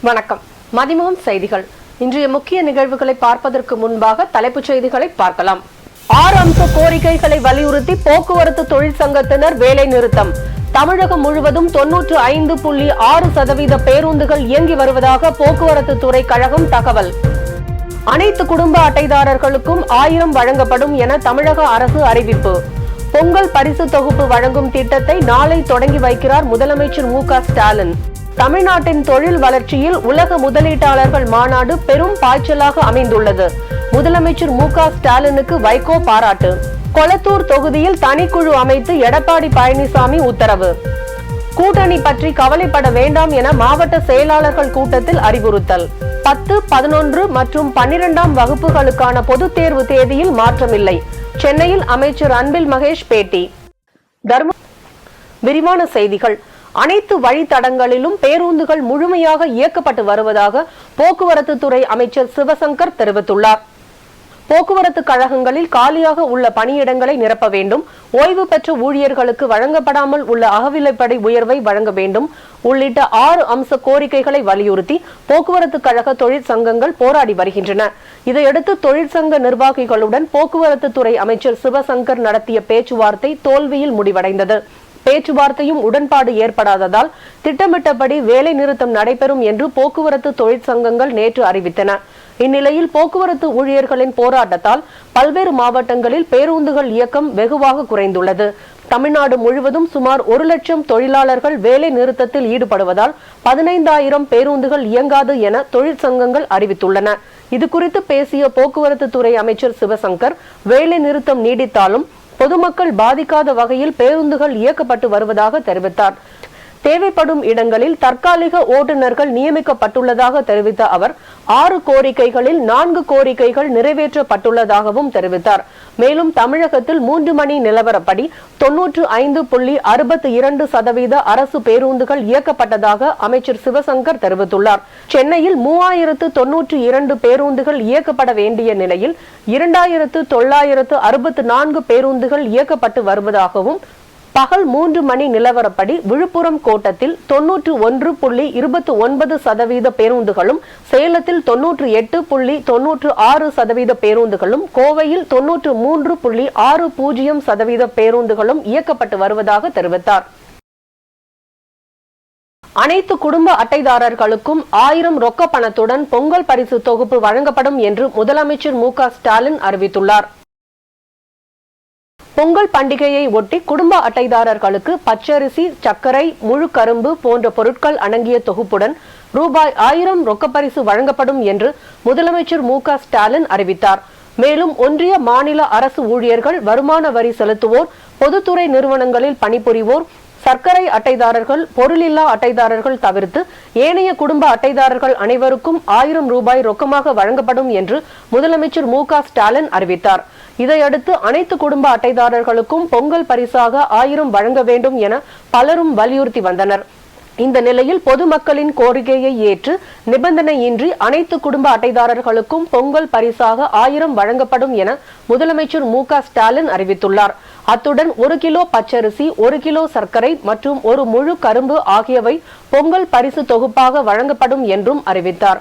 வணக்கம். மதிமுகம் செய்திகள். இன்றைய முக்கிய நிகழ்வுகளை பார்ப்பதற்கு முன்பாக தலைப்புச் செய்திகளை பார்க்கலாம். 6 அம்ச கோரிக்கைகளை வலியுறுத்தி போக்குவரத்து தொழிற்சங்கத்தினர் வேலை நிறுத்தம். தமிழகம் முழுவதும் 95.6% பேருந்துகள் இயங்கி வருவதாக போக்குவரத்து துறை கழகம் தகவல். அனைத்து குடும்ப அட்டைதாரர்களுக்கும் 1000 வழங்கப்படும் என தமிழக அரசு அறிவிப்பு. பொங்கல் பரிசு தொகுப்பு வழங்கும் திட்டத்தை நாளை தொடங்கி வைக்கிறார் முதலமைச்சர் மு க ஸ்டாலின். தமிழ்நாட்டின் தொழில் வளர்ச்சியில் உலக முதலீட்டாளர்கள் மாநாடு பெரும் பாய்ச்சலாக அமைந்துள்ளது. முதலமைச்சர் மு க ஸ்டாலினுக்கு வைகோ பாராட்டு. கொளத்தூர் தொகுதியில் தனிக்குழு அமைத்து எடப்பாடி பழனிசாமி உத்தரவு. கூட்டணி பற்றி கவலைப்பட வேண்டாம் என மாவட்ட செயலாளர்கள் கூட்டத்தில் அறிவுறுத்தல். 10, 11 மற்றும் 12ஆம் வகுப்புகளுக்கான பொதுத் தேர்வு தேதியில் மாற்றமில்லை. சென்னையில் அமைச்சர் அன்பில் மகேஷ் பேட்டி. விரிவான செய்திகள். அனைத்து வழித்தடங்களிலும் பேருந்துகள் முழுமையாக இயக்கப்பட்டு வருவதாக போக்குவரத்து துறை அமைச்சர் சிவசங்கர் தெரிவித்துள்ளார். போக்குவரத்து கழகங்களில் காலியாக உள்ள பணியிடங்களை நிரப்ப வேண்டும், ஓய்வு பெற்ற ஊழியர்களுக்கு வழங்கப்படாமல் உள்ள அகவிலைப்படி உயர்வை வழங்க வேண்டும் உள்ளிட்ட 6 அம்ச கோரிக்கைகளை வலியுறுத்தி போக்குவரத்து கழக தொழிற்சங்கங்கள் போராடி வருகின்றன. இதையடுத்து தொழிற்சங்க நிர்வாகிகளுடன் போக்குவரத்து துறை அமைச்சர் சிவசங்கர் நடத்திய பேச்சுவார்த்தை தோல்வியில் முடிவடைந்தது. பேச்சுவார்த்தையும் உடன்பாடு ஏற்படாததால் திட்டமிட்டபடி வேலை நிறுத்தம் நடைபெறும் என்று போக்குவரத்து தொழிற்சங்கங்கள் நேற்று அறிவித்தன. இந்நிலையில் போக்குவரத்து ஊழியர்களின் போராட்டத்தால் பல்வேறு மாவட்டங்களில் பேருந்துகள் இயக்கம் வெகுவாக குறைந்துள்ளது. தமிழ்நாடு முழுவதும் சுமார் 1 லட்சம் தொழிலாளர்கள் வேலை நிறுத்தத்தில் ஈடுபடுவதால் 15,000 பேருந்துகள் இயங்காது என தொழிற்சங்கங்கள் அறிவித்துள்ளன. இதுகுறித்து பேசிய போக்குவரத்து துறை அமைச்சர் சிவசங்கர், வேலை நிறுத்தம் நீடித்தாலும் பொதுமக்கள் பாதிக்காத வகையில் பேருந்துகள் இயக்கப்பட்டு வருவதாக தெரிவித்தார். தேவைப்படும் இடங்களில் தற்காலிக ஓட்டுநர்கள் நியமிக்கப்பட்டுள்ளதாக தெரிவித்த அவர் 6 கோரிக்கைகளில் 4 கோரிக்கைகள் நிறைவேற்றப்பட்டுள்ளதாகவும் தெரிவித்தார். மேலும் தமிழகத்தில் 3 மணி நிலவரப்படி 95.62% அரசு பேருந்துகள் இயக்கப்பட்டதாக அமைச்சர் சிவசங்கர் தெரிவித்துள்ளார். சென்னையில் 3092 பேருந்துகள் இயக்கப்பட வேண்டிய நிலையில் 2964 பேருந்துகள் இயக்கப்பட்டு வருவதாகவும், பகல் 3 மணி நிலவரப்படி விழுப்புரம் கோட்டத்தில் 91.29% பேருந்துகளும், சேலத்தில் 98.96% பேருந்துகளும், கோவையில் 93.60% பேருந்துகளும் இயக்கப்பட்டு வருவதாக தெரிவித்தார். அனைத்து குடும்ப அட்டைதாரர்களுக்கும் 1000 ரொக்க பணத்துடன் பொங்கல் பரிசு தொகுப்பு வழங்கப்படும் என்று முதலமைச்சர் மு க ஸ்டாலின் அறிவித்துள்ளார். பொங்கல் பண்டிகையை ஒட்டி குடும்ப அட்டைதாரர்களுக்கு பச்சரிசி, சர்க்கரை, முழு கரும்பு போன்ற பொருட்கள் அடங்கிய தொகுப்புடன் ரூபாய் 1000 ரொக்கப்பரிசு வழங்கப்படும் என்று முதலமைச்சர் மு க ஸ்டாலின் அறிவித்தார். மேலும் ஒன்றிய, மாநில அரசு ஊழியர்கள், வருமான வரி செலுத்துவோர், பொதுத்துறை நிறுவனங்களில் பணிபுரிவோர், சர்க்கரை அட்டைதாரர்கள், பொருளில்லா அட்டைதாரர்கள் தவிர்த்து ஏனைய குடும்ப அட்டைதாரர்கள் அனைவருக்கும் 1000 ரூபாய் ரொக்கமாக வழங்கப்படும் என்று முதலமைச்சர் மு க ஸ்டாலின் அறிவித்தார். இதையடுத்து அனைத்து குடும்ப அட்டைதாரர்களுக்கும் பொங்கல் பரிசாக 1000 வழங்க வேண்டும் என பலரும் வலியுறுத்தி வந்தனர். இந்த நிலையில் பொதுமக்களின் கோரிக்கையை ஏற்று நிபந்தனையின்றி அனைத்து குடும்ப அட்டைதாரர்களுக்கும் பொங்கல் பரிசாக 1000 வழங்கப்படும் என முதலமைச்சர் மு க ஸ்டாலின் அறிவித்துள்ளார். அத்துடன் 1 கிலோ பச்சரிசி, 1 கிலோ சர்க்கரை மற்றும் 1 முழு கரும்பு ஆகியவை பொங்கல் பரிசு தொகுப்பாக வழங்கப்படும் என்றும் அறிவித்தார்.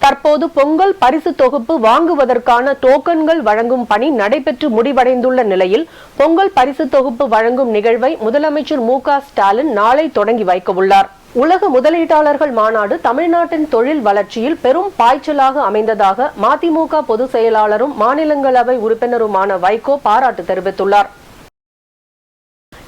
தற்போது பொங்கல் பரிசு தொகுப்பு வாங்குவதற்கான டோக்கன்கள் வழங்கும் பணி நடைபெற்று முடிவடைந்துள்ள நிலையில் பொங்கல் பரிசு தொகுப்பு வழங்கும் நிகழ்வை முதலமைச்சர் மு க ஸ்டாலின் நாளை தொடங்கி வைக்க உள்ளார். உலக முதலீட்டாளர்கள் மாநாடு தமிழ்நாட்டின் தொழில் வளர்ச்சியில் பெரும் பாய்ச்சலாக அமைந்ததாக மதிமுக பொதுச் செயலாளரும் மாநிலங்களவை உறுப்பினருமான வைகோ பாராட்டு தெரிவித்துள்ளார்.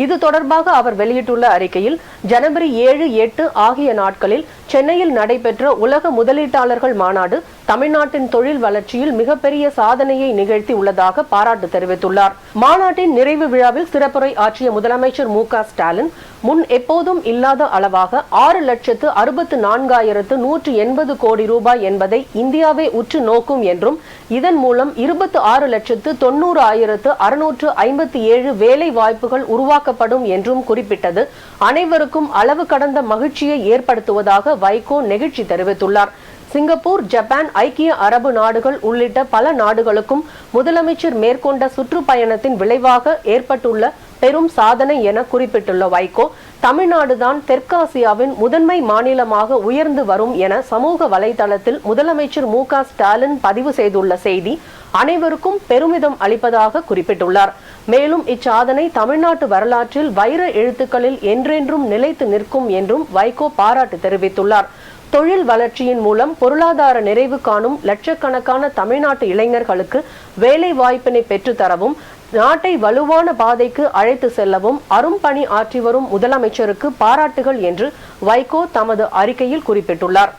இது தொடர்பாக அவர் வெளியிட்டுள்ள அறிக்கையில், ஜனவரி 7, 8 ஆகிய நாட்களில் சென்னையில் நடைபெற்ற உலக முதலீட்டாளர்கள் மாநாடு தமிழ்நாட்டின் தொழில் வளர்ச்சியில் மிகப்பெரிய சாதனையை நிகழ்த்தி உள்ளதாக பாராட்டு தெரிவித்துள்ளார். மாநாட்டின் நிறைவு விழாவில் சிறப்புரை ஆற்றிய முதலமைச்சர் மு க ஸ்டாலின், முன் எப்போதும் இல்லாத அளவாக 6,64,180 கோடி ரூபாய் என்பதை இந்தியாவே உற்று நோக்கும் என்றும், இதன் மூலம் 26,90,657 வேலை வாய்ப்புகள் உருவாக்கப்படும் என்றும் குறிப்பிட்டது அனைவருக்கும் அளவு கடந்த மகிழ்ச்சியை ஏற்படுத்துவதாக வைகோ நெகிழ்ச்சி தெரிவித்துள்ளார். சிங்கப்பூர், ஜப்பான், ஐக்கிய அரபு நாடுகள் உள்ளிட்ட பல நாடுகளுக்கும் முதலமைச்சர் மேற்கொண்ட சுற்றுப்பயணத்தின் விளைவாக ஏற்பட்டுள்ள பெரும் சாதனை என குறிப்பிட்டுள்ள வைகோ, தமிழ்நாடுதான் தெற்காசியாவின் முதன்மை மாநிலமாக உயர்ந்து வரும் என சமூக வலைதளத்தில் முதலமைச்சர் மு.க.ஸ்டாலின் பதிவு செய்துள்ள செய்தி அனைவருக்கும் பெருமிதம் அளிப்பதாக குறிப்பிட்டுள்ளார். மேலும் இச்சாதனை தமிழ்நாட்டு வரலாற்றில் வைர எழுத்துக்களில் என்றென்றும் நிலைத்து நிற்கும் என்றும் வைகோ பாராட்டு தெரிவித்துள்ளார். தொழில் வளர்ச்சியின் மூலம் பொருளாதார நிறைவு காணும் லட்சக்கணக்கான தமிழ்நாட்டு இளைஞர்களுக்கு வேலை வாய்ப்பினை பெற்றுத்தரவும் நாட்டை வலுவான பாதைக்கு அழைத்து செல்லவும் அரும்பணி ஆற்றி வரும் முதலமைச்சருக்கு பாராட்டுகள் என்று வைகோ தமது அறிக்கையில் குறிப்பிட்டுள்ளார்.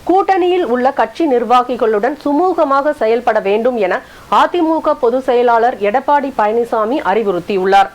கூட்டணியில் உள்ள கட்சி நிர்வாகிகளுடன் சுமூகமாக செயல்பட வேண்டும் என அதிமுக பொதுச் செயலாளர் எடப்பாடி பழனிசாமி அறிவுறுத்தியுள்ளார்.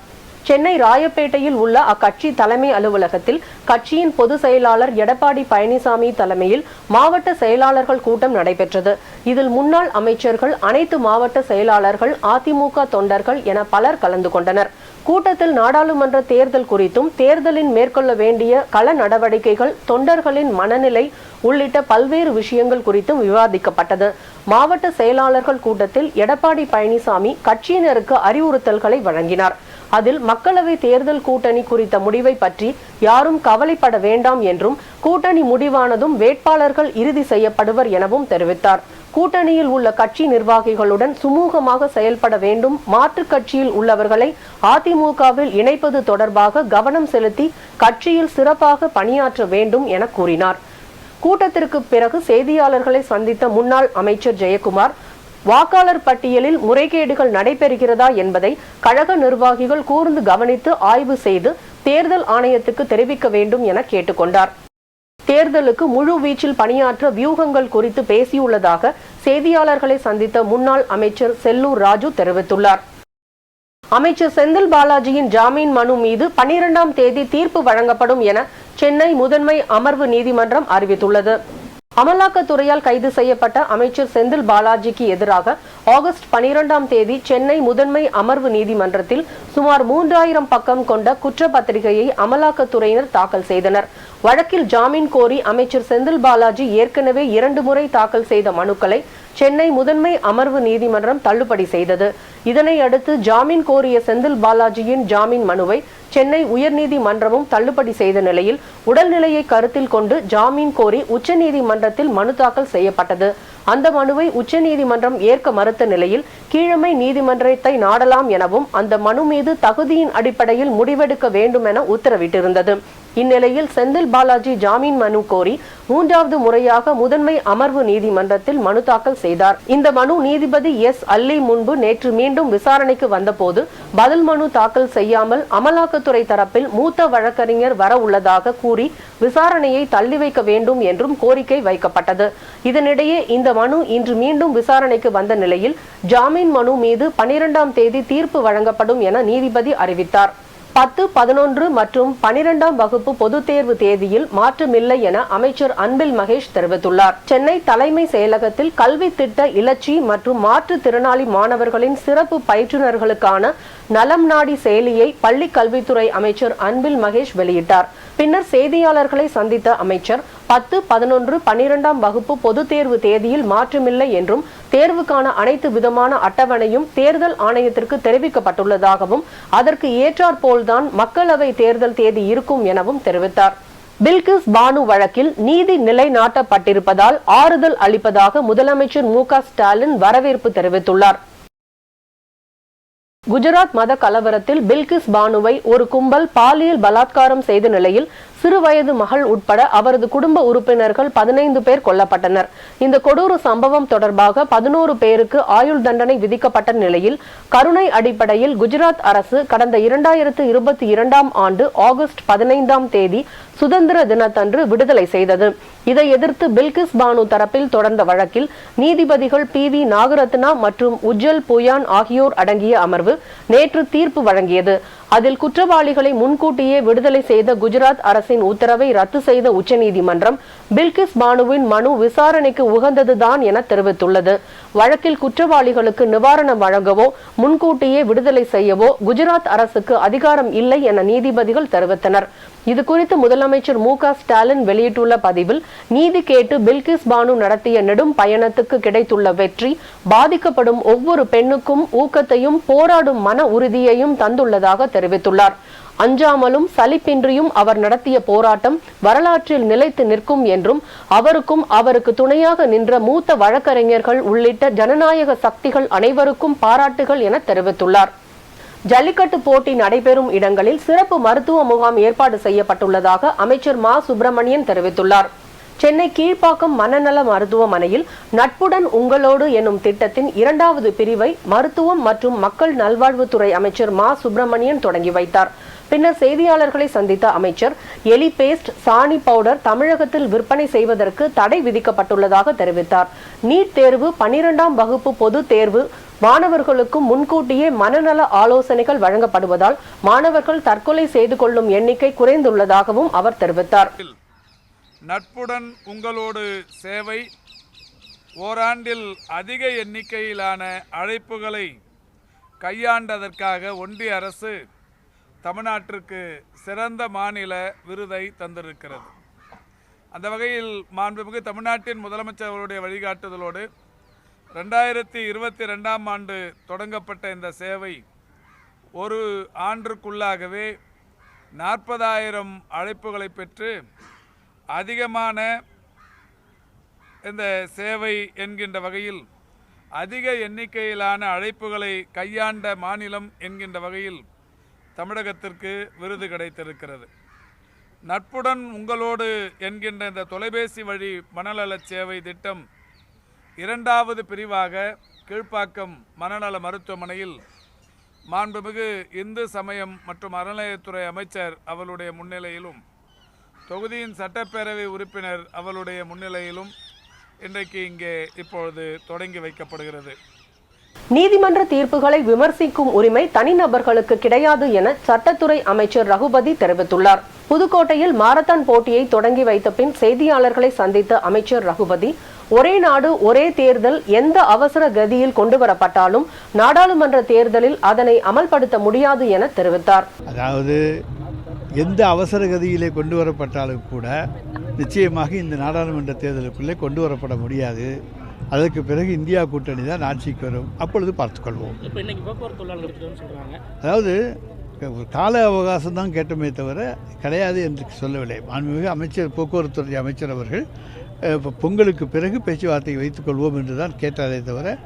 சென்னை ராயப்பேட்டையில் உள்ள அக்கட்சி தலைமை அலுவலகத்தில் கட்சியின் பொதுச் செயலாளர் எடப்பாடி பழனிசாமி தலைமையில் மாவட்ட செயலாளர்கள் கூட்டம் நடைபெற்றது. இதில் முன்னாள் அமைச்சர்கள், அனைத்து மாவட்ட செயலாளர்கள், அதிமுக தொண்டர்கள் என பலர் கலந்து கொண்டனர். கூட்டத்தில் நாடாளுமன்ற தேர்தல் குறித்தும் தேர்தலின் மேற்கொள்ள வேண்டிய கள நடவடிக்கைகள், தொண்டர்களின் மனநிலை உள்ளிட்ட பல்வேறு விஷயங்கள் குறித்தும் விவாதிக்கப்பட்டது. மாவட்ட செயலாளர்கள் கூட்டத்தில் எடப்பாடி பழனிசாமி கட்சியினருக்கு அறிவுறுத்தல்களை வழங்கினார். அதில் மக்களவை தேர்தல் கூட்டணி குறித்த முடிவை பற்றி யாரும் கவலைப்பட வேண்டாம் என்றும் கூட்டணி முடிவானதும் வேட்பாளர்கள் இறுதி செய்யப்படுவர் எனவும் தெரிவித்தார். கூட்டணியில் உள்ள கட்சி நிர்வாகிகளுடன் சுமூகமாக செயல்பட வேண்டும், மாற்றுக் கட்சியில் உள்ளவர்களை அதிமுகவில் இணைப்பது தொடர்பாக கவனம் செலுத்தி கட்சியில் சிறப்பாக பணியாற்ற வேண்டும் என கூறினார். கூட்டத்திற்கு பிறகு செய்தியாளர்களை சந்தித்த முன்னாள் அமைச்சர் ஜெயக்குமார், வாக்காளர் பட்டியலில் முறைகேடுகள் நடைபெறுகிறதா என்பதை கழக நிர்வாகிகள் கூர்ந்து கவனித்து ஆய்வு செய்து தேர்தல் ஆணையத்துக்கு தெரிவிக்க வேண்டும் என கேட்டுக்கொண்டார். தேர்தலுக்கு முழு வீச்சில் பணியாற்ற வியூகங்கள் குறித்து பேசியுள்ளதாக செய்தியாளர்களை சந்தித்த முன்னாள் அமைச்சர் செல்லூர் ராஜு தெரிவித்துள்ளார். அமைச்சர் செந்தில் பாலாஜியின் ஜாமீன் மனு மீது 12ஆம் தேதி தீர்ப்பு வழங்கப்படும் என சென்னை முதன்மை அமர்வு நீதிமன்றம் அறிவித்துள்ளது. அமலாக்கத்துறையால் கைது செய்யப்பட்ட அமைச்சர் செந்தில் பாலாஜிக்கு எதிராக ஆகஸ்ட் 12ஆம் தேதி சென்னை முதன்மை அமர்வு நீதிமன்றத்தில் சுமார் 3000 பக்கம் கொண்ட குற்றப்பத்திரிகையை அமலாக்கத்துறையினர் தாக்கல் செய்தனர். வழக்கில் ஜாமீன் கோரி அமைச்சர் செந்தில் பாலாஜி ஏற்கனவே 2 முறை தாக்கல் செய்த மனுக்களை சென்னை முதன்மை அமர்வு நீதிமன்றம் தள்ளுபடி செய்தது. இதனை அடுத்து ஜாமீன் கோரிய செந்தில் பாலாஜியின் ஜாமீன் மனுவை சென்னை உயர்நீதிமன்றமும் தள்ளுபடி செய்த நிலையில் உடல்நிலையை கருத்தில் கொண்டு ஜாமீன் கோரி உச்சநீதிமன்றத்தில் மனு தாக்கல் செய்யப்பட்டது. அந்த மனுவை உச்சநீதிமன்றம் ஏற்க மறுத்த நிலையில் கீழமை நீதிமன்றத்தை நாடலாம் எனவும் அந்த மனு மீது தகுதியின் அடிப்படையில் முடிவெடுக்க வேண்டும் என உத்தரவிட்டிருந்தது. இந்நிலையில் செந்தில் பாலாஜி ஜாமீன் மனு கோரி 3வது முறையாக முதன்மை அமர்வு நீதிமன்றத்தில் மனு தாக்கல் செய்தார். இந்த மனு நீதிபதி எஸ். அல்லி முன்பு நேற்று மீண்டும் விசாரணைக்கு வந்தபோது பதில் மனு தாக்கல் செய்யாமல் அமலாக்கத்துறை தரப்பில் மூத்த வழக்கறிஞர் வர உள்ளதாக கூறி விசாரணையை தள்ளி வைக்க வேண்டும் என்றும் கோரிக்கை வைக்கப்பட்டது. இதனிடையே இந்த மனு இன்று மீண்டும் விசாரணைக்கு வந்த நிலையில் ஜாமீன் மனு மீது 12ஆம் தேதி தீர்ப்பு வழங்கப்படும் என நீதிபதி அறிவித்தார். 10, 11 மற்றும் 12ஆம் வகுப்பு பொதுத் தேர்வு தேதியில் மாற்றமில்லை என அமைச்சர் அன்பில் மகேஷ் தெரிவித்துள்ளார். சென்னை தலைமை செயலகத்தில் கல்வி திட்ட இலச்சி மற்றும் மாற்றுத்திறனாளி மாணவர்களின் சிறப்பு பயிற்றுனர்களுக்கான நலம் நாடி செயலியை பள்ளி கல்வித்துறை அமைச்சர் அன்பில் மகேஷ் வெளியிட்டார். பின்னர் செய்தியாளர்களை சந்தித்த அமைச்சர் 10, 11, 12ஆம் வகுப்பு பொதுத் தேர்வு தேதியில் மாற்றமில்லை என்றும் தேர்வுக்கான அனைத்து விதமான அட்டவணையும் தேர்தல் ஆணையத்திற்கு தெரிவிக்கப்பட்டுள்ளதாகவும் அதற்கு ஏற்றாற்போல்தான் மக்களவை தேர்தல் தேதி இருக்கும் எனவும் தெரிவித்தார். பில்கிஸ் பானு வழக்கில் நீதி நிலைநாட்டப்பட்டிருப்பதால் ஆறுதல் அளிப்பதாக முதலமைச்சர் மு.க.ஸ்டாலின் வரவேற்பு தெரிவித்துள்ளார். குஜராத் மத கலவரத்தில் பில்கிஸ் பானுவை ஒரு கும்பல் பாலியல் பலாத்காரம் செய்த நிலையில் சிறுவயது மகள் உட்பட அவரது குடும்ப உறுப்பினர்கள் 15 பேர் கொல்லப்பட்டனர். இந்த கொடூர சம்பவம் தொடர்பாக 11 பேருக்கு ஆயுள் தண்டனை விதிக்கப்பட்ட நிலையில் கருணை அடிப்படையில் குஜராத் அரசு கடந்த 2022ஆம் ஆண்டு ஆகஸ்ட் 15ஆம் தேதி சுதந்திர தினத்தன்று விடுதலை செய்தது. இதை எதிர்த்து பில்கிஸ் பானு தரப்பில் தொடர்ந்த வழக்கில் நீதிபதிகள் PV நாகரத்னா மற்றும் உஜ்ஜல் புயான் ஆகியோர் அடங்கிய அமர்வு நேற்று தீர்ப்பு வழங்கியது. அதில் குற்றவாளிகளை முன்கூட்டியே விடுதலை செய்த குஜராத் அரசின் உத்தரவை ரத்து செய்த உச்சநீதிமன்றம் பில்கிஸ் பானுவின் மனு விசாரணைக்கு உகந்ததுதான் என தெரிவித்துள்ளது. வழக்கில் குற்றவாளிகளுக்கு நிவாரணம் வழங்கவோ முன்கூட்டியே விடுதலை செய்யவோ குஜராத் அரசுக்கு அதிகாரம் இல்லை என நீதிபதிகள் தெரிவித்தனர். இதுகுறித்து முதலமைச்சர் மு.க.ஸ்டாலின் வெளியிட்டுள்ள பதிவில் நீதி கேட்டு பில்கிஸ் பானு நடத்திய நெடும் பயணத்துக்கு கிடைத்துள்ள வெற்றி பாதிக்கப்படும் ஒவ்வொரு பெண்ணுக்கும் ஊக்கத்தையும் போராடும் மன உறுதியையும் தந்துள்ளதாக தெரிவித்துள்ளார். அஞ்சாமலும் சலிப்பின்றியும் அவர் நடத்திய போராட்டம் வரலாற்றில் நிலைத்து நிற்கும் என்றும் அவருக்கும் அவருக்கு துணையாக நின்ற மூத்த வழக்கறிஞர்கள் உள்ளிட்ட ஜனநாயக சக்திகள் அனைவருக்கும் பாராட்டுகள் என தெரிவித்துள்ளார். ஜல்லிக்கட்டு போட்டி நடைபெறும் இடங்களில் சிறப்பு மருத்துவ முகாம் ஏற்பாடு செய்யப்பட்டுள்ளதாக அமைச்சர் மா. சுப்பிரமணியன் தெரிவித்துள்ளார். சென்னை கீழ்ப்பாக்கம் மனநல மருத்துவமனையில் நட்புடன் உங்களோடு எனும் திட்டத்தின் 2வது பிரிவை மருத்துவம் மற்றும் மக்கள் நல்வாழ்வுத்துறை அமைச்சர் மா. சுப்பிரமணியன் தொடங்கி வைத்தார். பின்னர் செய்தியாளர்களை சந்தித்த அமைச்சர், எலி பேஸ்ட், சாணி பவுடர் தமிழகத்தில் விற்பனை செய்வதற்கு தடை விதிக்கப்பட்டுள்ளதாக தெரிவித்தார். நீட் தேர்வு, 12ஆம் வகுப்பு பொது தேர்வு மாணவர்களுக்கு முன்கூட்டியே மனநல ஆலோசனைகள் வழங்கப்படுவதால் மாணவர்கள் தற்கொலை செய்து கொள்ளும் எண்ணிக்கை குறைந்துள்ளதாகவும் அவர் தெரிவித்தார். நட்புடன் உங்களோடு சேவை ஓராண்டில் அதிக எண்ணிக்கையிலான அழைப்புகளை கையாண்டதற்காக ஒன்றிய அரசு தமிழ்நாட்டிற்கு சிறந்த மாநில விருதை தந்திருக்கிறது. அந்த வகையில் மாண்புமிகு தமிழ்நாட்டின் முதலமைச்சர் அவருடைய வழிகாட்டுதலோடு 2022ஆம் ஆண்டு தொடங்கப்பட்ட இந்த சேவை ஒரு ஆண்டுக்குள்ளாகவே 40,000 அழைப்புகளை பெற்று அதிகமான இந்த சேவை என்கின்ற வகையில் அதிக எண்ணிக்கையிலான அழைப்புகளை கையாண்ட மாநிலம் என்கின்ற வகையில் தமிழகத்திற்கு விருது கிடைத்திருக்கிறது. நட்புடன் உங்களோடு என்கின்ற இந்த தொலைபேசி வழி மனநல சேவை திட்டம் 2வது பிரிவாக கீழ்ப்பாக்கம் மனநல மருத்துவமனையில் மாண்புமிகு இந்து சமயம் மற்றும் அறநிலையத்துறை அமைச்சர் அவருடைய முன்னிலையிலும் தொகுதியின் சட்டப்பேரவை உறுப்பினர் அவருடைய முன்னிலையிலும் இன்றைக்கு இங்கே இப்பொழுது தொடங்கி வைக்கப்படுகிறது. நீதிமன்ற தீர்ப்புகளை விமர்சிக்கும் உரிமை தனிநபர்களுக்கு கிடையாது என சட்டத்துறை அமைச்சர் ரகுபதி தெரிவித்துள்ளார். புதுக்கோட்டையில் மாரத்தான் போட்டியை தொடங்கி வைத்த பின் செய்தியாளர்களை சந்தித்த அமைச்சர் ரகுபதி, ஒரே நாடு ஒரே தேர்தல் எந்த அவசர கதியில் கொண்டுவரப்பட்டாலும் நாடாளுமன்ற தேர்தலில் அதனை அமல்படுத்த முடியாது என தெரிவித்தார். அதாவது எந்த அவசர கதியிலே கொண்டு வரப்பட்டாலும் கூட நிச்சயமாக இந்த நாடாளுமன்ற தேர்தலுக்குள்ளே கொண்டு வரப்பட முடியாது. அதற்கு பிறகு இந்தியா கூட்டணி தான் ஆட்சிக்கு வரும், அப்பொழுது பார்த்துக்கொள்வோம். அதாவது ஒரு கால அவகாசம் தான் கேட்டமே தவிர கிடையாது என்று சொல்லவில்லை. மாண்புமிகு அமைச்சர் போக்குவரத்துறை அமைச்சர் அவர்கள் பொங்கலுக்கு பிறகு பேச்சுவார்த்தை வைத்துக்கொள்வோம் என்று தான் கேட்டதை தவிர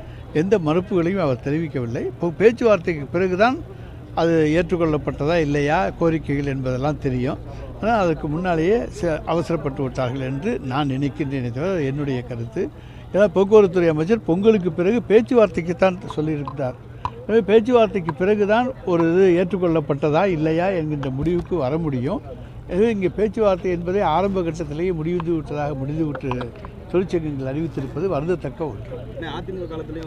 எந்த மறுப்புகளையும் அவர் தெரிவிக்கவில்லை. பேச்சுவார்த்தைக்கு பிறகுதான் அது ஏற்றுக்கொள்ளப்பட்டதா இல்லையா கோரிக்கைகள் என்பதெல்லாம் தெரியும். ஆனால் அதற்கு முன்னாலேயே அவசரப்பட்டு விட்டார்கள் என்று நான் நினைக்கின்றேனே தவிர என்னுடைய கருத்து. ஏன்னா போக்குவரத்துறை அமைச்சர் பொங்கலுக்கு பிறகு பேச்சுவார்த்தைக்குத்தான் சொல்லியிருக்கிறார். எனவே பேச்சுவார்த்தைக்கு பிறகுதான் ஒரு இது ஏற்றுக்கொள்ளப்பட்டதா இல்லையா என்கின்ற முடிவுக்கு வர முடியும். எனவே இங்கே பேச்சுவார்த்தை என்பதை ஆரம்ப கட்டத்திலேயே முடிந்துவிட்டு தொழிற்சங்கங்கள் அறிவித்திருப்பது வருந்தத்தக்க ஒன்று. அதிமுக காலத்திலே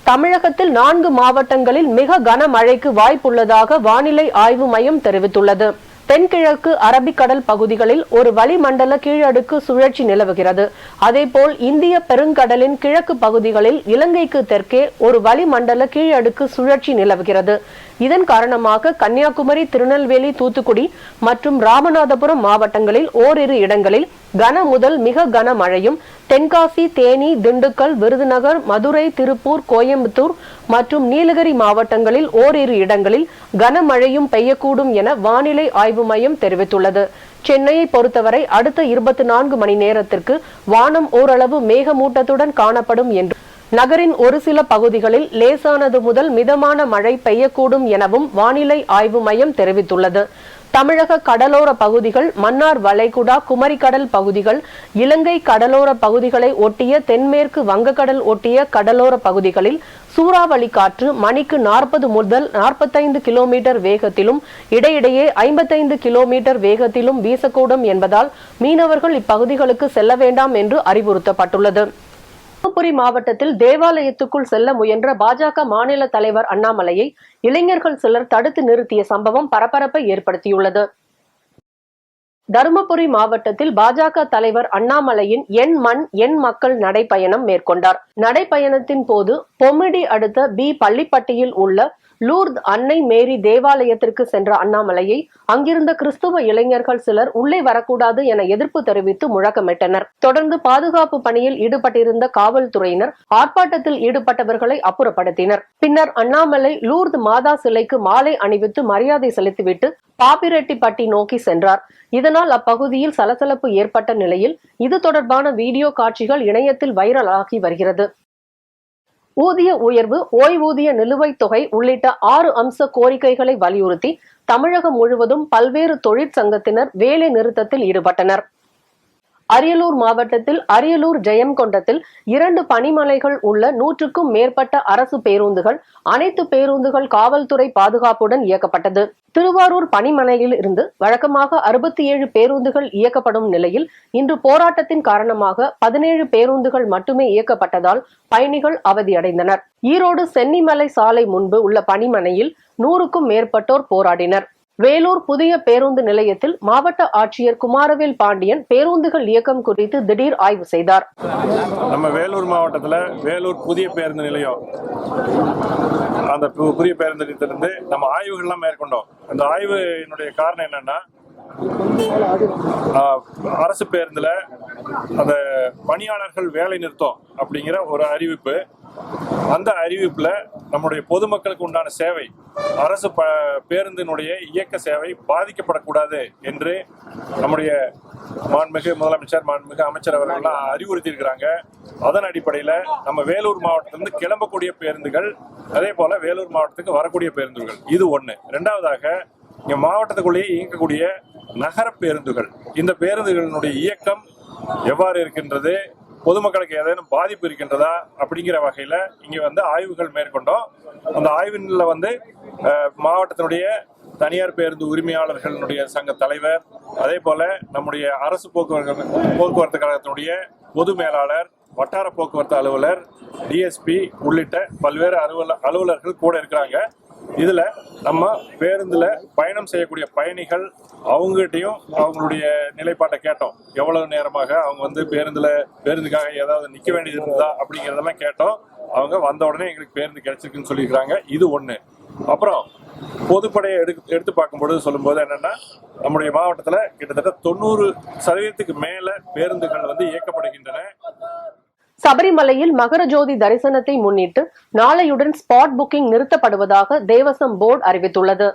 தமிழகத்தில் 4 மாவட்டங்களில் மிக கனமழைக்கு வாய்ப்புள்ளதாக வானிலை ஆய்வு மையம் தெரிவித்துள்ளது. தென்கிழக்கு அரபிக்கடல் பகுதிகளில் ஒரு வளிமண்டல கீழடுக்கு சுழற்சி நிலவுகிறது. அதேபோல் இந்திய பெருங்கடலின் கிழக்கு பகுதிகளில் இலங்கைக்கு தெற்கே ஒரு வளிமண்டல கீழடுக்கு சுழற்சி நிலவுகிறது. இதன் காரணமாக கன்னியாகுமரி, திருநெல்வேலி, தூத்துக்குடி மற்றும் ராமநாதபுரம் மாவட்டங்களில் ஓரிரு இடங்களில் கன முதல் மிக கன மழையும், தென்காசி, தேனி, திண்டுக்கல், விருதுநகர், மதுரை, திருப்பூர், கோயம்புத்தூர் மற்றும் நீலகிரி மாவட்டங்களில் ஓரிரு இடங்களில் கனமழையும் பெய்யக்கூடும் என வானிலை ஆய்வு மையம் தெரிவித்துள்ளது. சென்னையை பொறுத்தவரை அடுத்த 24 மணி நேரத்திற்கு வானம் ஓரளவு மேகமூட்டத்துடன் காணப்படும் என்று, நகரின் ஒரு சில பகுதிகளில் லேசானது முதல் மிதமான மழை பெய்யக்கூடும் எனவும் வானிலை ஆய்வு மையம் தெரிவித்துள்ளது. தமிழக கடலோர பகுதிகள், மன்னார் வளைகுடா, குமரிக்கடல் பகுதிகள், இலங்கை கடலோர பகுதிகளை ஒட்டிய தென்மேற்கு வங்கக்கடல் ஒட்டிய கடலோர பகுதிகளில் சூறாவளி காற்று மணிக்கு 40 முதல் 45 கிலோமீட்டர் வேகத்திலும் இடையிடையே 55 கிலோமீட்டர் வேகத்திலும் வீசக்கூடும் என்பதால் மீனவர்கள் இப்பகுதிகளுக்கு செல்ல வேண்டாம் என்று அறிவுறுத்தப்பட்டுள்ளது. தருமபுரி மாவட்டத்தில் தேவாலயத்துக்குள் செல்ல முயன்ற பாஜக மாநில தலைவர் அண்ணாமலையை இளைஞர்கள் சிலர் தடுத்து நிறுத்திய சம்பவம் பரபரப்பை ஏற்படுத்தியுள்ளது. தருமபுரி மாவட்டத்தில் பாஜக தலைவர் அண்ணாமலையின் என் மண் என் மக்கள் நடைப்பயணம் மேற்கொண்டார். நடைப்பயணத்தின் போது பொம்மிடி அடுத்த பி பள்ளிப்பட்டியில் உள்ள லூர்து அன்னை மேரி தேவாலயத்திற்கு சென்ற அண்ணாமலையை அங்கிருந்த கிறிஸ்துவ இளைஞர்கள் சிலர் உள்ளே வரக்கூடாது என எதிர்ப்பு தெரிவித்து முழக்கமிட்டனர். தொடர்ந்து பாதுகாப்பு பணியில் ஈடுபட்டிருந்த காவல்துறையினர் ஆர்ப்பாட்டத்தில் ஈடுபட்டவர்களை அப்புறப்படுத்தினர். பின்னர் அண்ணாமலை லூர்து மாதா சிலைக்கு மாலை அணிவித்து மரியாதை செலுத்திவிட்டு பாப்பிரெட்டிப்பட்டி நோக்கி சென்றார். இதனால் அப்பகுதியில் சலசலப்பு ஏற்பட்ட நிலையில் இது தொடர்பான வீடியோ காட்சிகள் இணையத்தில் வைரலாகி வருகிறது. ஊதிய உயர்வு, ஓய்வூதிய நிலுவைத் தொகை உள்ளிட்ட 6 அம்ச கோரிக்கைகளை வலியுறுத்தி தமிழகம் முழுவதும் பல்வேறு தொழிற்சங்கத்தினர் வேலை நிறுத்தத்தில் ஈடுபட்டனர். அரியலூர் மாவட்டத்தில் அரியலூர் ஜெயங்கொண்டத்தில் 2 பனிமலைகள் உள்ள 100க்கும் மேற்பட்ட அரசு பேருந்துகள், அனைத்து பேருந்துகள் காவல்துறை பாதுகாப்புடன் இயக்கப்பட்டது. திருவாரூர் பனிமலையில் இருந்து வழக்கமாக 67 பேருந்துகள் இயக்கப்படும் நிலையில் இன்று போராட்டத்தின் காரணமாக 17 பேருந்துகள் மட்டுமே இயக்கப்பட்டதால் பயணிகள் அவதியடைந்தனர். ஈரோடு சென்னிமலை சாலை முன்பு உள்ள பனிமனையில் 100க்கும் மேற்பட்டோர் போராடினர். வேலூர் புதிய பேருந்து நிலையத்தில் மாவட்ட ஆட்சியர் குமாரவேல் பாண்டியன் பேருந்துகள் இயக்கம் குறித்து திடீர் ஆய்வு செய்தார். நம்ம வேலூர் மாவட்டத்தில் வேலூர் புதிய பேருந்து நிலையம், அந்த புதிய பேருந்து நிலையத்திலிருந்து நம்ம ஆய்வுகள்லாம் மேற்கொண்டோம். அந்த ஆய்வினுடைய காரணம் என்னன்னா, அரசு பேருந்துல அந்த பணியாளர்கள் வேலை நிறுத்தம் அப்படிங்கிற ஒரு அறிவிப்பு. அந்த அறிவிப்புல நம்முடைய பொதுமக்களுக்கு உண்டான சேவை, அரசு பேருந்தினுடைய இயக்க சேவை பாதிக்கப்படக்கூடாது என்று நம்முடைய மாண்புமிகு முதலமைச்சர், மாண்புமிகு அமைச்சர் அவர்கள்லாம் அறிவுறுத்தி இருக்கிறாங்க. அதன் அடிப்படையில் நம்ம வேலூர் மாவட்டத்திலிருந்து கிளம்பக்கூடிய பேருந்துகள், அதே போல வேலூர் மாவட்டத்துக்கு வரக்கூடிய பேருந்துகள், இது ஒண்ணு. இரண்டாவதாக, இங்க மாவட்டத்துக்குள்ளேயே இயங்கக்கூடிய நகர பேருந்துகள், இந்த பேருந்துகளினுடைய இயக்கம் எவ்வாறு இருக்கின்றது, பொதுமக்களுக்கு ஏதேனும் பாதிப்பு இருக்கின்றதா அப்படிங்கிற வகையில இங்க ஆய்வுகள் மேற்கொண்டோம். அந்த ஆய்வின்ல மாவட்டத்தினுடைய தனியார் பேருந்து உரிமையாளர்களுடைய சங்க தலைவர், அதே போல நம்முடைய அரசு போக்குவரத்து கழகத்தினுடைய பொது மேலாளர், வட்டார போக்குவரத்து அலுவலர், டிஎஸ்பி உள்ளிட்ட பல்வேறு அலுவலர்கள் கூட இருக்கிறாங்க. இதுல நம்ம பேருந்துல பயணம் செய்யக்கூடிய பயணிகள் அவங்ககிட்டையும் அவங்களுடைய நிலைப்பாட்டை கேட்டோம். எவ்வளவு நேரமாக அவங்க பேருந்துக்காக ஏதாவது நிக்க வேண்டியது இருந்ததா அப்படிங்கறதெல்லாம் கேட்டோம். அவங்க வந்த உடனே எங்களுக்கு பேருந்து கிடைச்சிருக்குன்னு சொல்லியிருக்காங்க. இது ஒண்ணு. அப்புறம் பொதுப்படையை எடுத்து பார்க்கும்போது சொல்லும்போது என்னன்னா, நம்முடைய மாவட்டத்துல கிட்டத்தட்ட 90% மேல பேருந்துகள் இயக்கப்படுகின்றன. சபரிமலையில் மகர ஜோதி தரிசனத்தை முன்னிட்டு நாளையுடன் ஸ்பாட் புக்கிங் நிறுத்தப்படுவதாக தேவசம் போர்டு அறிவித்துள்ளது.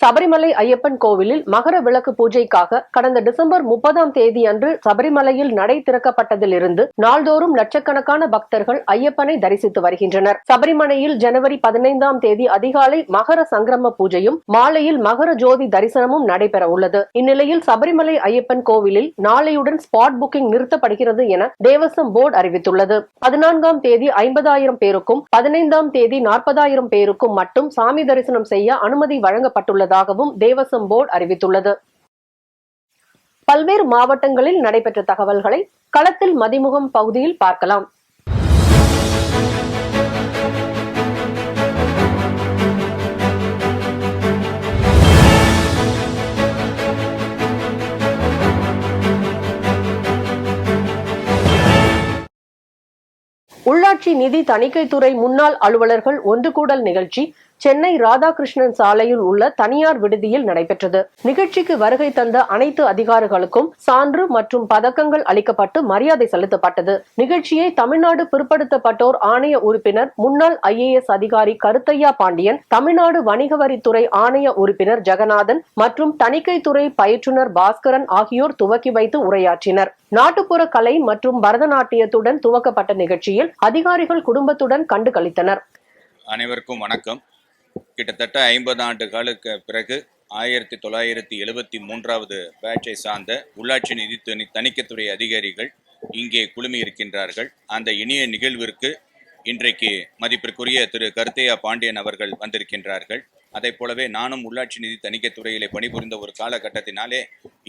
சபரிமலை ஐயப்பன் கோவிலில் மகர விளக்கு பூஜைக்காக கடந்த டிசம்பர் 30ஆம் தேதி அன்று சபரிமலையில் நடை திறக்கப்பட்டதிலிருந்து நாள்தோறும் லட்சக்கணக்கான பக்தர்கள் ஐயப்பனை தரிசித்து வருகின்றனர். சபரிமலையில் ஜனவரி 15ஆம் தேதி அதிகாலை மகர சங்கிரம பூஜையும் மாலையில் மகர ஜோதி தரிசனமும் நடைபெற உள்ளது. இந்நிலையில் சபரிமலை ஐயப்பன் கோவிலில் நாளையுடன் ஸ்பாட் புக்கிங் நிறுத்தப்படுகிறது என தேவசம் போர்டு அறிவித்துள்ளது. 14ஆம் தேதி 50,000 பேருக்கும் 15ஆம் தேதி 40,000 பேருக்கும் மட்டும் சாமி தரிசனம் செய்ய அனுமதி வழங்கப்பட்டுள்ளது தாகவும் தேவசம் போர்டு அறிவித்துள்ளது. பல்வேறு மாவட்டங்களில் நடைபெற்ற தகவல்களை களத்தில் மதிமுகம் பகுதியில் பார்க்கலாம். உள்ளாட்சி நிதி தணிக்கைத்துறை முன்னாள் அலுவலர்கள் ஒன்று கூடல் நிகழ்ச்சி சென்னை ராதாகிருஷ்ணன் சாலையில் உள்ள தனியார் விடுதியில் நடைபெற்றது. நிகழ்ச்சிக்கு வருகை தந்த அனைத்து அதிகாரிகளுக்கும் சான்று மற்றும் பதக்கங்கள் அளிக்கப்பட்டு மரியாதை செலுத்தப்பட்டது. நிகழ்ச்சியை தமிழ்நாடு பிற்படுத்தப்பட்டோர் ஆணைய உறுப்பினர் முன்னாள் IAS அதிகாரி கருத்தையா பாண்டியன், தமிழ்நாடு வணிக வரித்துறை ஆணைய உறுப்பினர் ஜெகநாதன் மற்றும் தணிக்கைத்துறை பயிற்றுனர் பாஸ்கரன் ஆகியோர் துவக்கி வைத்து உரையாற்றினர். நாட்டுப்புற கலை மற்றும் பரதநாட்டியத்துடன் துவக்கப்பட்ட நிகழ்ச்சியில் அதிகாரிகள் குடும்பத்துடன் கண்டு களித்தனர். அனைவருக்கும் வணக்கம். கிட்டத்தட்ட 50 ஆண்டுகளுக்கு பிறகு 1973வது பேட்சை சார்ந்த உள்ளாட்சி நிதி தணிக்கைத்துறை அதிகாரிகள் இங்கே குழுமி இருக்கின்றார்கள். அந்த இனிய நிகழ்விற்கு இன்றைக்கு மதிப்பிற்குரிய திரு கருத்தையா பாண்டியன் அவர்கள் வந்திருக்கின்றார்கள். அதை போலவே நானும் உள்ளாட்சி நிதி தணிக்கைத்துறையிலே பணிபுரிந்த ஒரு காலகட்டத்தினாலே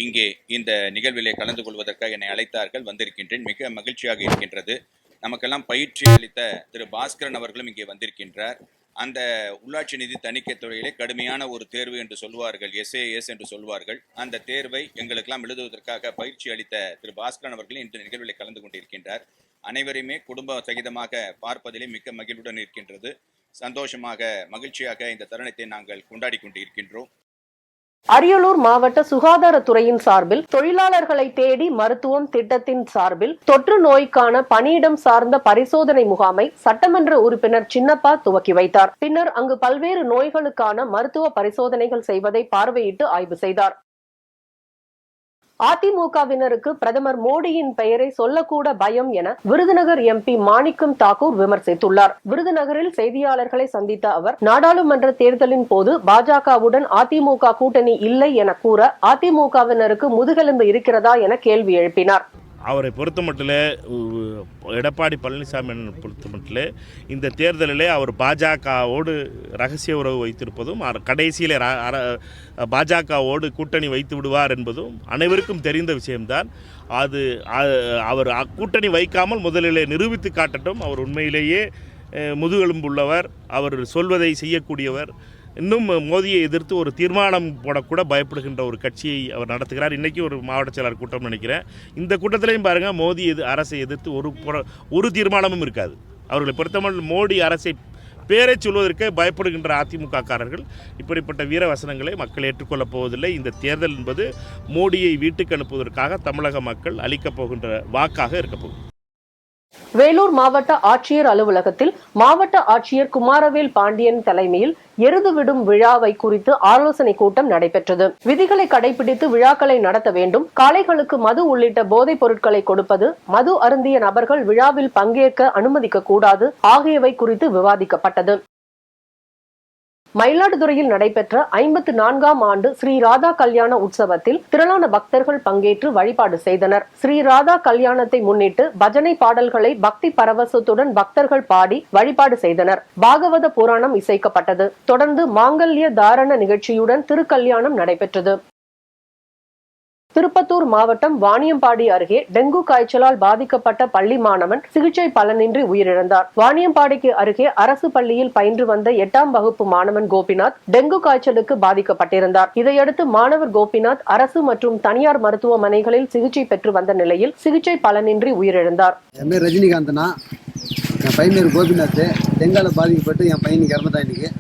இங்கே இந்த நிகழ்விலே கலந்து கொள்வதற்காக என்னை அழைத்தார்கள். வந்திருக்கின்றேன். மிக மகிழ்ச்சியாக இருக்கின்றது. நமக்கெல்லாம் பயிற்சி அளித்த திரு பாஸ்கரன் அவர்களும் இங்கே வந்திருக்கின்றார். அந்த உள்ளாட்சி நிதி தணிக்கைத்துறையிலே கடுமையான ஒரு தேர்வு என்று சொல்வார்கள், SAS என்று சொல்வார்கள். அந்த தேர்வை எங்களுக்கெல்லாம் எழுதுவதற்காக பயிற்சி அளித்த திரு பாஸ்கரன் அவர்கள் இன்று நிகழ்வில் கலந்து கொண்டிருக்கின்றார். அனைவரையுமே குடும்ப சகிதமாக பார்ப்பதிலே மிக்க மகிழ்வுடன் இருக்கின்றது. சந்தோஷமாக மகிழ்ச்சியாக இந்த தருணத்தை நாங்கள் கொண்டாடி கொண்டிருக்கின்றோம். அரியலூர் மாவட்ட சுகாதாரத்துறையின் சார்பில் தொழிலாளர்களை தேடி மருத்துவம் திட்டத்தின் சார்பில் தொற்று நோய்க்கான பணியிடம் சார்ந்த பரிசோதனை முகாமை சட்டமன்ற உறுப்பினர் சின்னப்பா துவக்கி வைத்தார். பின்னர் அங்கு பல்வேறு நோய்களுக்கான மருத்துவ பரிசோதனைகள் செய்வதை பார்வையிட்டு ஆய்வு செய்தார். அதிமுகவினருக்கு பிரதமர் மோடியின் பெயரை சொல்லக்கூட பயம் என விருதுநகர் எம்பி மாணிக்கம் தாக்கூர் விமர்சித்துள்ளார். விருதுநகரில் செய்தியாளர்களை சந்தித்த அவர், நாடாளுமன்ற தேர்தலின் போது பாஜகவுடன் அதிமுக கூட்டணி இல்லை என கூற அதிமுகவினருக்கு முதுகெலும்பு இருக்கிறதா என கேள்வி எழுப்பினார். அவரை பொறுத்த மட்டிலே, எடப்பாடி பழனிசாமி பொறுத்த மட்டிலே இந்த தேர்தலிலே அவர் பாஜகவோடு ரகசிய உறவு வைத்திருப்பதும் கடைசியில் பாஜகவோடு கூட்டணி வைத்து விடுவார் என்பதும் அனைவருக்கும் தெரிந்த விஷயம்தான். அவர் கூட்டணி வைக்காமல் முதலிலே நிரூபித்து காட்டட்டும். அவர் உண்மையிலேயே முதுகெலும்புள்ளவர், அவர் சொல்வதை செய்யக்கூடியவர். இன்னும் மோடியை எதிர்த்து ஒரு தீர்மானம் போடக்கூட பயப்படுகின்ற ஒரு கட்சியை அவர் நடத்துகிறார். இன்றைக்கி ஒரு மாவட்ட செயலாளர் கூட்டம் நினைக்கிறேன். இந்த கூட்டத்திலையும் பாருங்கள், மோடி அரசை எதிர்த்து ஒரு தீர்மானமும் இருக்காது. அவர்களை பொறுத்தவரை மோடி அரசை பேரை சொல்வதற்கு பயப்படுகின்ற அதிமுக காரர்கள் இப்படிப்பட்ட வீரவசனங்களை மக்கள் ஏற்றுக்கொள்ளப் போவதில்லை. இந்த தேர்தல் என்பது மோடியை வீட்டுக்கு அனுப்புவதற்காக தமிழக மக்கள் அளிக்கப் போகின்ற வாக்காக இருக்கப் போகுது. வேலூர் மாவட்ட ஆட்சியர் அலுவலகத்தில் மாவட்ட ஆட்சியர் குமாரவேல் பாண்டியன் தலைமையில் எருது விடும் விழாவை குறித்து ஆலோசனை கூட்டம் நடைபெற்றது. விதிகளை கடைபிடித்து விழாக்களை நடத்த வேண்டும், காளைகளுக்கு மது உள்ளிட்ட போதைப் பொருட்களை கொடுப்பது, மது அருந்திய நபர்கள் விழாவில் பங்கேற்க அனுமதிக்க கூடாது ஆகியவை குறித்து விவாதிக்கப்பட்டது. மயிலாடுதுறையில் நடைபெற்ற 54ஆம் ஆண்டு ஸ்ரீ ராதா கல்யாண உற்சவத்தில் திரளான பக்தர்கள் பங்கேற்று வழிபாடு செய்தனர். ஸ்ரீ ராதா கல்யாணத்தை முன்னிட்டு பஜனை பாடல்களை பக்தி பரவசத்துடன் பக்தர்கள் பாடி வழிபாடு செய்தனர். பாகவத புராணம் இசைக்கப்பட்டது. தொடர்ந்து மாங்கல்ய தாரண நிகழ்ச்சியுடன் திருக்கல்யாணம் நடைபெற்றது. திருப்பத்தூர் மாவட்டம் வாணியம்பாடி அருகே டெங்கு காய்ச்சலால் பாதிக்கப்பட்ட பள்ளி மாணவன் சிகிச்சை பலனின்றி உயிரிழந்தார். வாணியம்பாடிக்கு அருகே அரசு பள்ளியில் பயின்று வந்த 8ஆம் வகுப்பு மாணவன் கோபிநாத் டெங்கு காய்ச்சலுக்கு பாதிக்கப்பட்டிருந்தார். இதையடுத்து மாணவர் கோபிநாத் அரசு மற்றும் தனியார் மருத்துவமனைகளில் சிகிச்சை பெற்று வந்த நிலையில் சிகிச்சை பலனின்றி உயிரிழந்தார். என் பேர் ரஜினிகாந்த்னா, என் பையன் பேர் கோபிநாத். டெங்கால பாதிக்கப்பட்டு என் பையனுக்கு இறந்துட்டான். இன்னைக்கு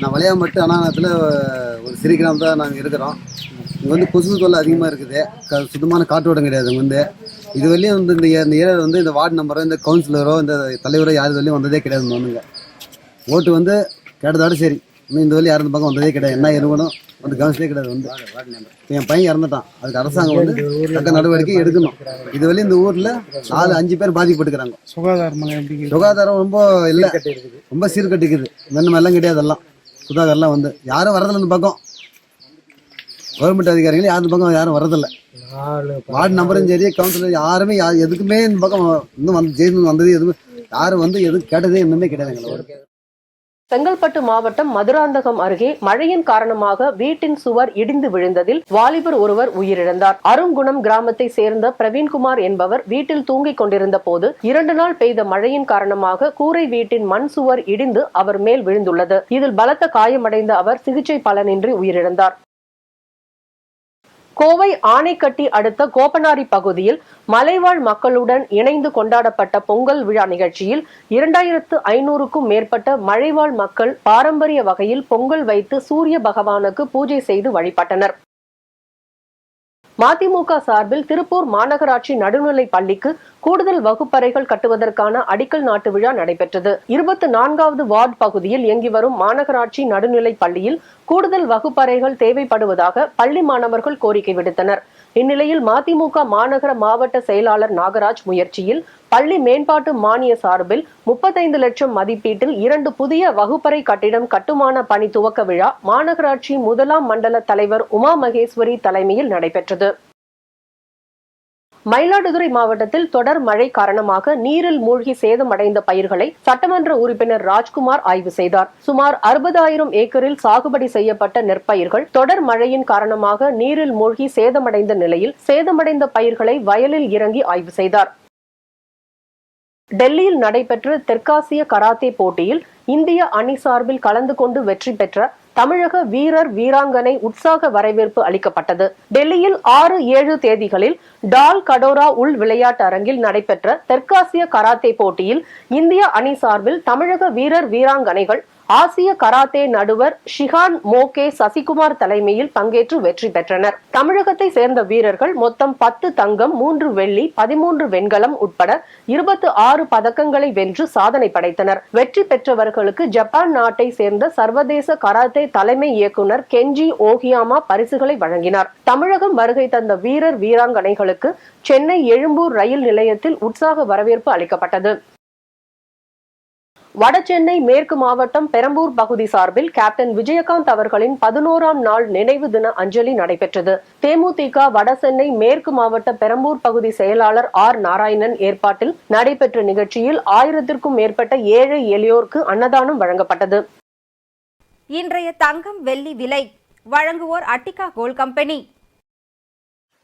நான் வளையாமட்டு அனானத்தில் ஒரு சிறு கிராமம் தான் நாங்கள் இருக்கிறோம். இங்கே வந்து கொசு தொல்லை அதிகமாக இருக்குது. சுத்தமான காற்றோட்டம் கிடையாது. இது வரையும் இந்த ஏரியாவில் இந்த வார்டு நம்பரோ இந்த கவுன்சிலரோ இந்த தலைவரோ யார் வரையும் வந்ததே கிடையாது. ஒன்றுங்க ஓட்டு கேட்டதோட சரி, இன்னும் இந்த வரையும் யாரும் இந்த பக்கம் வந்ததே கிடையாது. என்ன எதுவும் கவனிச்சதே கிடையாது. என் பையன் இறந்துட்டான். அதுக்கு அரசாங்கம் தக்க நடவடிக்கை எடுக்கணும். இது வரையும் இந்த ஊரில் 4-5 பேர் பாதிக்கப்பட்டுக்கிறாங்க. சுகாதாரம் ரொம்ப இல்லை, ரொம்ப சீர்கட்டிக்குது. இன்னும் எல்லாம் கிடையாது. எல்லாம் சுகாதாரம்லாம் யாரும் வரதில்லை. இந்த பக்கம் கவர்மெண்ட் அதிகாரிகள் யாரும் பக்கம் யாரும் வரதில்லை. வார்டு நம்பரும் சரி, கவுன்சிலர் யாருமே எதுக்குமே இந்த பக்கம் இன்னும் ஜெயிலுக்கு வந்தது எதுவும் யாரும் எதுவும் கேட்டதே இன்னுமே கிடையாது. செங்கல்பட்டு மாவட்டம் மதுராந்தகம் அருகே மழையின் காரணமாக வீட்டின் சுவர் இடிந்து விழுந்ததில் வாலிபர் ஒருவர் உயிரிழந்தார். அருங்குணம் கிராமத்தை சேர்ந்த பிரவீன்குமார் என்பவர் வீட்டில் தூங்கிக் கொண்டிருந்த போது 2 நாள் பெய்த மழையின் காரணமாக கூரை வீட்டின் மண் சுவர் இடிந்து அவர் மேல் விழுந்துள்ளது. இதில் பலத்த காயமடைந்த அவர் சிகிச்சை பலனின்றி உயிரிழந்தார். கோவை ஆனைக்கட்டி அடுத்த கோப்பனாரி பகுதியில் மலைவாழ் மக்களுடன் இணைந்து கொண்டாடப்பட்ட பொங்கல் விழா நிகழ்ச்சியில் 2500க்கும் மேற்பட்ட மலைவாழ் மக்கள் பாரம்பரிய வகையில் பொங்கல் வைத்து சூரிய பகவானுக்கு பூஜை செய்து வழிபட்டனர். மதிமுக சார்பில் திருப்பூர் மாநகராட்சி நடுநிலைப் பள்ளிக்கு கூடுதல் வகுப்பறைகள் கட்டுவதற்கான அடிக்கல் நாட்டு விழா நடைபெற்றது. 24வது வார்டு பகுதியில் இயங்கி வரும் மாநகராட்சி நடுநிலைப் பள்ளியில் கூடுதல் வகுப்பறைகள் தேவைப்படுவதாக பள்ளி மாணவர்கள் கோரிக்கை விடுத்தனர். இந்நிலையில் மதிமுக மாநகர மாவட்ட செயலாளர் நாகராஜ் முயற்சியில் பள்ளி மேம்பாட்டு மானிய சார்பில் 35 லட்சம் மதிப்பீட்டில் 2 புதிய வகுப்பறை கட்டிடம் கட்டுமான பணி துவக்க விழா மாநகராட்சி 1ஆம் மண்டல தலைவர் உமா மகேஸ்வரி தலைமையில் நடைபெற்றது. மயிலாடுதுறை மாவட்டத்தில் தொடர் மழை காரணமாக நீரில் மூழ்கி சேதமடைந்த பயிர்களை சட்டமன்ற உறுப்பினர் ராஜ்குமார் ஆய்வு செய்தார். சுமார் 60,000 ஏக்கரில் சாகுபடி செய்யப்பட்ட நெற்பயிர்கள் தொடர் மழையின் காரணமாக நீரில் மூழ்கி சேதமடைந்த நிலையில் சேதமடைந்த பயிர்களை வயலில் இறங்கி ஆய்வு செய்தார். டெல்லியில் நடைபெற்ற தெற்காசிய கராத்தே போட்டியில் இந்திய அணி சார்பில் கலந்து கொண்டு வெற்றி பெற்ற தமிழக வீரர் வீராங்கனை உற்சாக வரவேற்பு அளிக்கப்பட்டது. டெல்லியில் 6-7 தேதிகளில் டால் கடோரா உள் விளையாட்டு அரங்கில் நடைபெற்ற தெற்காசிய கராத்தே போட்டியில் இந்திய அணி சார்பில் தமிழக வீரர் வீராங்கனைகள் ஆசிய கராத்தே நடுவர் ஷிஹான் மோகே சசிகுமார் தலைமையில் பங்கேற்று வெற்றி பெற்றனர். தமிழகத்தை சேர்ந்த வீரர்கள் மொத்தம் 10 தங்கம், 3 வெள்ளி, 13 வெண்கலம் உட்பட 26 பதக்கங்களை வென்று சாதனை படைத்தனர். வெற்றி பெற்றவர்களுக்கு ஜப்பான் நாட்டை சேர்ந்த சர்வதேச கராத்தே தலைமை இயக்குனர் கெஞ்சி ஓகியாமா பரிசுகளை வழங்கினார். தமிழகம் வருகை தந்த வீரர் வீராங்கனைகளுக்கு சென்னை எழும்பூர் ரயில் நிலையத்தில் உற்சாக வரவேற்பு அளிக்கப்பட்டது. வடசென்னை மேற்கு மாவட்டம் பெரம்பூர் பகுதி சார்பில் கேப்டன் விஜயகாந்த் அவர்களின் 11ஆம் நாள் நினைவு தின அஞ்சலி நடைபெற்றது. தேமுதிக வடசென்னை மேற்கு மாவட்ட பெரம்பூர் பகுதி செயலாளர் ஆர் நாராயணன் ஏற்பாட்டில் நடைபெற்ற நிகழ்ச்சியில் 1000க்கும் மேற்பட்ட ஏழை எளியோருக்கு அன்னதானம் வழங்கப்பட்டது. இன்றைய தங்கம் வெள்ளி விலை வழங்குவோர் அட்டிகா கோல்ட் கம்பெனி.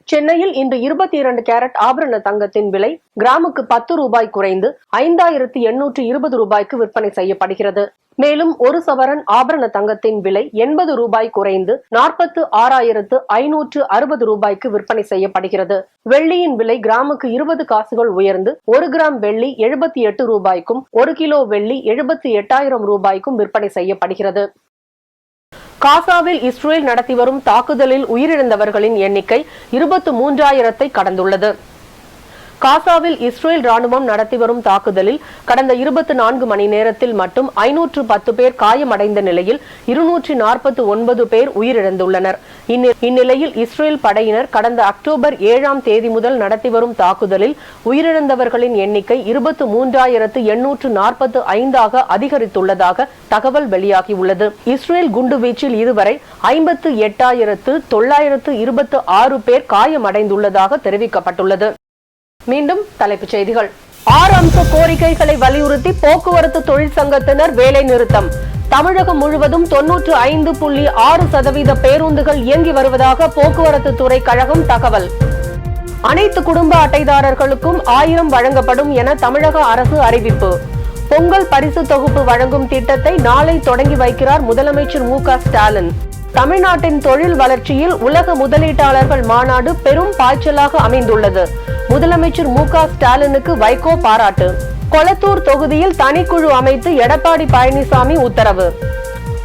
சென்னையில் இன்று 22 கேரட் ஆபரண தங்கத்தின் விலை கிராமுக்கு 10 ரூபாய் குறைந்து 5820 ரூபாய்க்கு விற்பனை செய்யப்படுகிறது. மேலும் ஒரு சவரன் ஆபரண தங்கத்தின் விலை 80 ரூபாய் குறைந்து 46,560 ரூபாய்க்கு விற்பனை செய்யப்படுகிறது. வெள்ளியின் விலை கிராமுக்கு 20 காசுகள் உயர்ந்து 1 கிராம் வெள்ளி 78 ரூபாய்க்கும் 1 கிலோ வெள்ளி 78,000 ரூபாய்க்கும் விற்பனை செய்யப்படுகிறது. காசாவில் இஸ்ரேல் நடத்தி வரும் தாக்குதலில் உயிரிழந்தவர்களின் எண்ணிக்கை 23,000 கடந்துள்ளது. காசாவில் இஸ்ரேல் ராணுவம் நடத்தி வரும் தாக்குதலில் கடந்த 24 மணி நேரத்தில் மட்டும் 510 பேர் காயமடைந்த நிலையில் 249 பேர் உயிரிழந்துள்ளனர். இந்நிலையில் இஸ்ரேல் படையினர் கடந்த அக்டோபர் 7ஆம் தேதி முதல் நடத்தி வரும் தாக்குதலில் உயிரிழந்தவர்களின் எண்ணிக்கை 23,845 அதிகரித்துள்ளதாக தகவல் வெளியாகியுள்ளது. இஸ்ரேல் குண்டுவீச்சில் இதுவரை 58,926 பேர் காயமடைந்துள்ளதாக தெரிவிக்கப்பட்டுள்ளது. மீண்டும் தலைப்புச் செய்திகள். 6 அம்ச கோரிக்கைகளை வலியுறுத்தி போக்குவரத்து தொழிற்சங்கத்தினர் வேலை நிறுத்தம். தமிழகம் முழுவதும் 95.6% பேருந்துகள் இயங்கி வருவதாக போக்குவரத்து துறை கழகம் தகவல். அனைத்து குடும்ப அட்டைதாரர்களுக்கும் 1000 வழங்கப்படும் என தமிழக அரசு அறிவிப்பு. பொங்கல் பரிசு தொகுப்பு வழங்கும் திட்டத்தை நாளை தொடங்கி வைக்கிறார் முதலமைச்சர் மு க ஸ்டாலின். தமிழ்நாட்டின் தொழில் வளர்ச்சியில் உலக முதலீட்டாளர்கள் மாநாடு பெரும் பாய்ச்சலாக அமைந்துள்ளது. முதலமைச்சர் மு க ஸ்டாலினுக்கு வைகோ பாராட்டு. கொளத்தூர் தொகுதியில் தனிக்குழு அமைத்து எடப்பாடி பழனிசாமி உத்தரவு.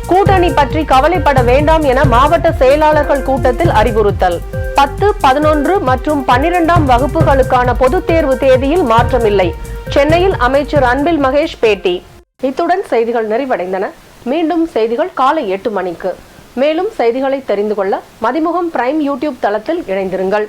கூட்டணி பற்றி கவலைப்பட வேண்டாம் என மாவட்ட செயலாளர்கள் கூட்டத்தில் அறிவுறுத்தல். 10, 11 மற்றும் 12ஆம் வகுப்புகளுக்கான பொதுத் தேர்வு தேதியில் மாற்றமில்லை. சென்னையில் அமைச்சர் அன்பில் மகேஷ் பேட்டி. இத்துடன் செய்திகள் நிறைவடைந்தன. மீண்டும் செய்திகள் காலை 8 மணிக்கு. மேலும் செய்திகளை தெரிந்து கொள்ள மதிமுகம் பிரைம் யூடியூப் தளத்தில் இணைந்திருங்கள்.